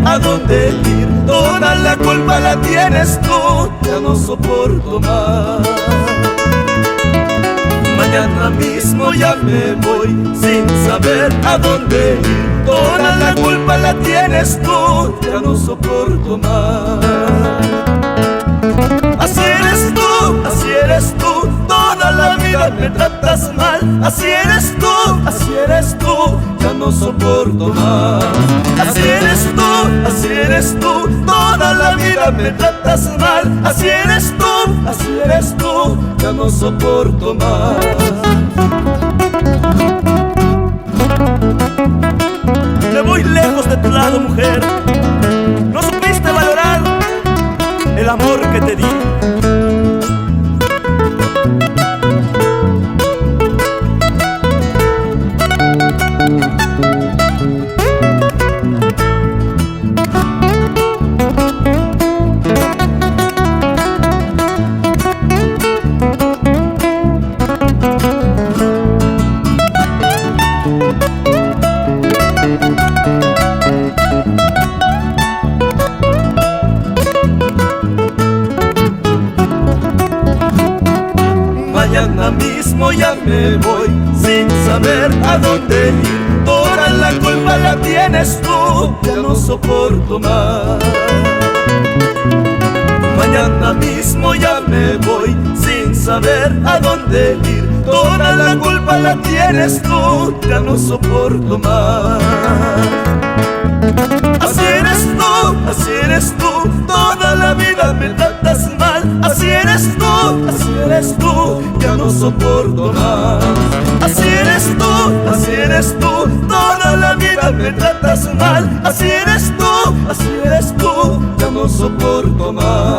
a dónde ir. Toda la culpa la tienes tú, ya no soporto más. Mañana mismo ya me voy sin saber a dónde ir. Toda la culpa la tienes tú, ya no soporto más. Así eres tú, toda la vida me tratas mal. Así eres tú, ya no soporto más. Así eres tú, toda la vida me tratas mal. Así eres tú, ya no soporto más. Me voy lejos de tu lado, mujer. No supiste valorar el amor que te di. Mañana mismo ya me voy sin saber a dónde ir. Toda la culpa la tienes tú, ya no soporto más. Mañana mismo ya me voy sin saber a dónde ir. Toda la culpa la tienes tú, ya no soporto más. Así eres tú, toda la vida me tratas mal. Así eres tú, ya no soporto más. Así eres tú, toda la vida me tratas mal. Así eres tú, ya no soporto más.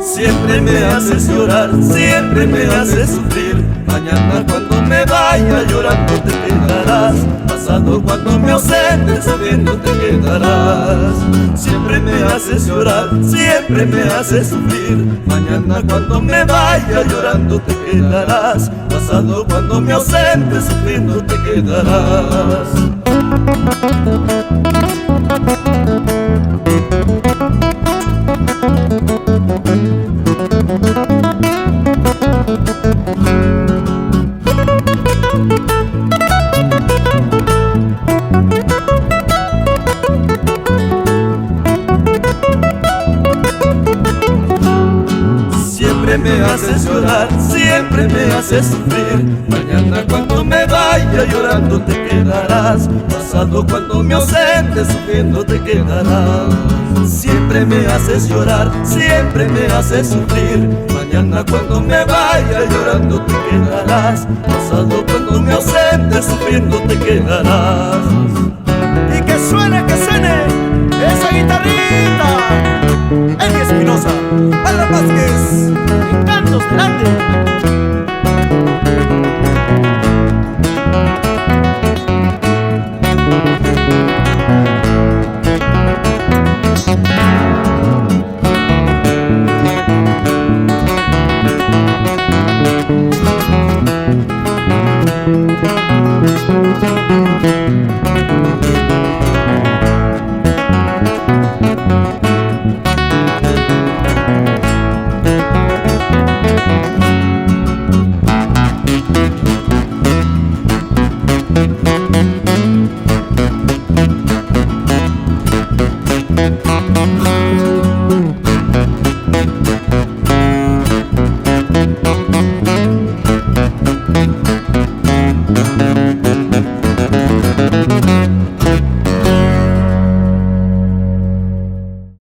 Siempre me haces llorar, siempre me haces sufrir. Mañana cuando me vaya llorando te quedarás. Pasado cuando me ausentes sabiendo te quedarás. Siempre me haces llorar, siempre me haces sufrir. Mañana cuando me vaya llorando te quedarás. Pasado cuando me ausentes sufriendo te quedarás. Siempre me haces llorar, siempre me haces sufrir. Mañana cuando me vaya llorando te quedarás. Pasado cuando me ausentes sufriendo te quedarás. Siempre me haces llorar, siempre me haces sufrir. Mañana cuando me vaya llorando te quedarás. Pasado cuando me ausentes sufriendo te quedarás. Y que suene esa guitarrita. Eddie Espinosa, Alan Vázquez, Encantos del Ande.